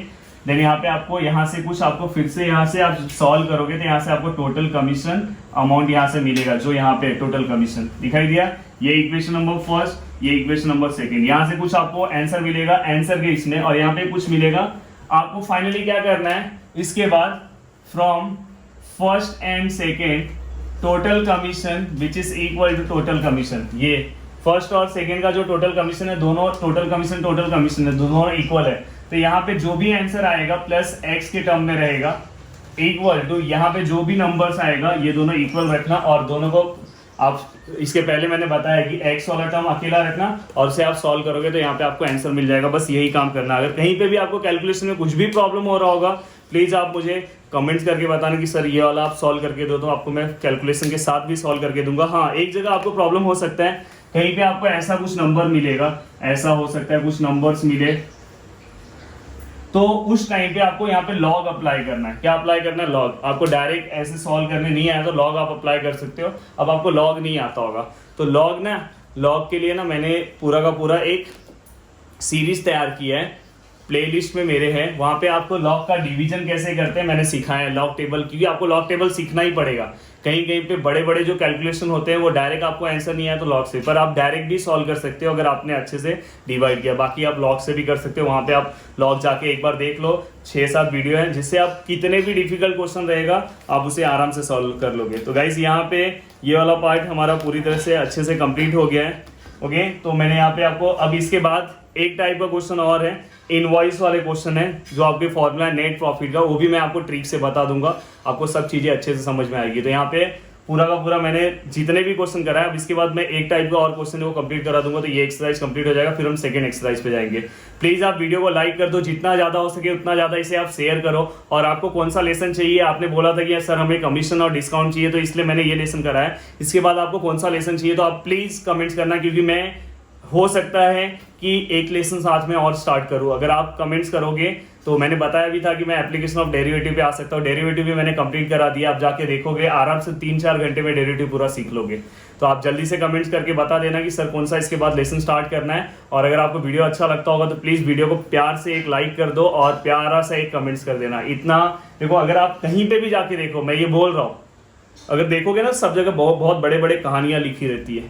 देन यहाँ पे आपको यहाँ से कुछ आपको फिर से यहाँ से आप सॉल्व करोगे तो यहाँ से आपको टोटल कमीशन अमाउंट यहाँ से मिलेगा, जो यहाँ पे टोटल कमीशन दिखाई दिया। ये इक्वेशन नंबर फर्स्ट, ये इक्वेशन नंबर सेकंड, यहाँ से कुछ आपको आंसर मिलेगा आंसर के इसमें, और यहाँ पे कुछ मिलेगा। आपको फाइनली क्या करना है इसके बाद, from first and second total commission which is equal to total commission. ये फर्स्ट और सेकेंड का जो टोटल कमीशन है, दोनों टोटल कमीशन है, दोनों इक्वल है। तो यहाँ पे जो भी आंसर आएगा प्लस एक्स के टर्म में रहेगा, इक्वल टू यहाँ पे जो भी नंबर्स आएगा ये दोनों इक्वल रखना, और दोनों को आप इसके पहले मैंने बताया कि एक्स वाला टर्म अकेला रखना, और उसे आप सॉल्व करोगे तो यहाँ पे आपको आंसर मिल जाएगा। बस यही काम करना। अगर कहीं पे भी आपको कैलकुलेशन में कुछ भी प्रॉब्लम हो रहा होगा, प्लीज आप मुझे कमेंट्स करके बताना कि सर ये वाला आप सॉल्व करके दो, तो आपको मैं कैलकुलेशन के साथ भी सॉल्व करके दूंगा। हाँ, एक जगह आपको प्रॉब्लम हो सकता है, कहीं पे आपको ऐसा कुछ नंबर मिलेगा, ऐसा हो सकता है कुछ नंबर्स मिले, तो उस टाइम पे आपको यहाँ पे लॉग अप्लाई करना है। क्या अप्लाई करना है? लॉग। आपको डायरेक्ट ऐसे सॉल्व करने नहीं आया तो लॉग आप अप्लाई कर सकते हो। अब आपको लॉग नहीं आता होगा तो लॉग के लिए ना मैंने पूरा का पूरा एक सीरीज तैयार किया है, प्लेलिस्ट में मेरे है, वहां पे आपको लॉग का डिवीजन कैसे करते हैं मैंने सिखाया है। लॉग टेबल, क्योंकि आपको लॉग टेबल सीखना ही पड़ेगा। कहीं कहीं पे बड़े बड़े जो कैलकुलेशन होते हैं वो डायरेक्ट आपको आंसर नहीं आया तो लॉग से, पर आप डायरेक्ट भी सॉल्व कर सकते हो अगर आपने अच्छे से डिवाइड किया। बाकी आप लॉग से भी कर सकते हो, वहां पे आप लॉग जाके एक बार देख लो, 6-7 वीडियो है जिससे आप कितने भी डिफिकल्ट क्वेश्चन रहेगा आप उसे आराम से सॉल्व कर लोगे। तो गाइस यहाँ पे ये वाला पार्ट हमारा पूरी तरह से अच्छे से कंप्लीट हो गया है। ओके, तो मैंने यहाँ पे आपको, अब इसके बाद एक टाइप का क्वेश्चन और है, इनवॉइस वाले क्वेश्चन है, जो आपके फॉर्मूला है नेट प्रॉफिट का, वो भी मैं आपको ट्रिक से बता दूंगा, आपको सब चीजें अच्छे से समझ में आएगी। तो यहाँ पे पूरा का पूरा मैंने जितने भी क्वेश्चन कराया, अब इसके बाद मैं एक टाइप का और क्वेश्चन है वो कंप्लीट करा दूंगा, तो ये एक्सरसाइज कंप्लीट हो जाएगा, फिर हम सेकंड एक्सरसाइज पे जाएंगे। प्लीज आप वीडियो को लाइक कर दो, जितना ज्यादा हो सके उतना ज्यादा इसे आप शेयर करो। और आपको कौन सा लेसन चाहिए, आपने बोला था कि सर हमें कमीशन और डिस्काउंट चाहिए, तो इसलिए मैंने ये लेसन कराया। इसके बाद आपको कौन सा लेसन चाहिए तो आप प्लीज कमेंट्स करना, क्योंकि मैं हो सकता है कि एक लेसन साथ में और स्टार्ट करूं। अगर आप कमेंट्स करोगे तो मैंने बताया भी था कि मैं एप्लीकेशन ऑफ डेरिवेटिव पे आ सकता हूं, डेरिवेटिव भी मैंने कंप्लीट करा दिया। आप जाके देखोगे आराम से 3-4 घंटे में डेरिवेटिव पूरा सीख लोगे। तो आप जल्दी से कमेंट्स करके बता देना कि सर कौन सा इसके बाद लेसन स्टार्ट करना है। और अगर आपको वीडियो अच्छा लगता होगा तो प्लीज वीडियो को प्यार से एक लाइक कर दो और प्यारा सा एक कमेंट्स कर देना। इतना देखो, अगर आप कहीं पे भी जाके देखो, मैं ये बोल रहा हूँ, अगर देखोगे ना सब जगह बहुत बड़े बड़े कहानियां लिखी रहती है,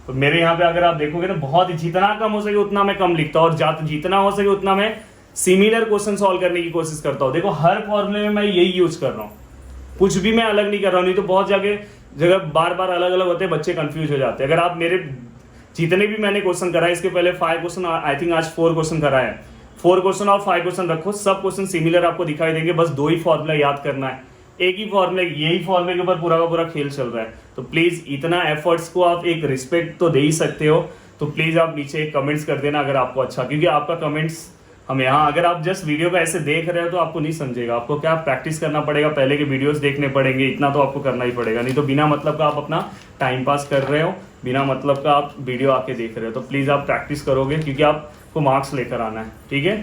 तो मेरे यहाँ पे अगर आप देखोगे ना बहुत, जितना कम हो सके उतना मैं कम लिखता हूँ, और जितना हो सके उतना मैं सिमिलर क्वेश्चन सॉल्व करने की कोशिश करता हूँ। देखो हर फॉर्मूले में मैं यही यूज कर रहा हूँ, कुछ भी मैं अलग नहीं कर रहा हूँ, नहीं तो बहुत जगह बार बार अलग अलग होते हैं, बच्चे कंफ्यूज हो जाते हैं। अगर आप मेरे जितने भी मैंने क्वेश्चन कराए, इसके पहले 5 क्वेश्चन, आई थिंक आज 4 क्वेश्चन कराए, 4 क्वेश्चन और 5 क्वेश्चन रखो, सब क्वेश्चन सिमिलर आपको दिखाई देंगे। बस 2 ही फॉर्मूला याद करना है, एक ही फॉर्मूले, यही फॉर्मूले के ऊपर पूरा का पूरा खेल चल रहा है। तो प्लीज इतना एफर्ट्स को आप एक रिस्पेक्ट तो दे ही सकते हो, तो प्लीज आप नीचे कमेंट्स कर देना अगर आपको अच्छा, क्योंकि आपका कमेंट्स हम यहाँ, अगर आप जस्ट वीडियो को ऐसे देख रहे हो तो आपको नहीं समझेगा, आपको क्या प्रैक्टिस करना पड़ेगा, पहले के वीडियोस देखने पड़ेंगे, इतना तो आपको करना ही पड़ेगा। नहीं तो बिना मतलब का आप अपना टाइम पास कर रहे हो, बिना मतलब का आप वीडियो आके देख रहे हो। तो प्लीज आप प्रैक्टिस करोगे, क्योंकि आपको मार्क्स लेकर आना है, ठीक है।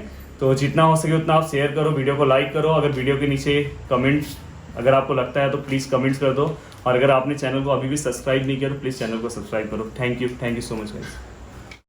तो जितना हो सके उतना आप शेयर करो, वीडियो को लाइक करो। अगर वीडियो के नीचे कमेंट्स अगर आपको लगता है तो प्लीज़ कमेंट्स कर दो, और अगर आपने चैनल को अभी भी सब्सक्राइब नहीं किया तो प्लीज़ चैनल को सब्सक्राइब करो। Thank you so much guys.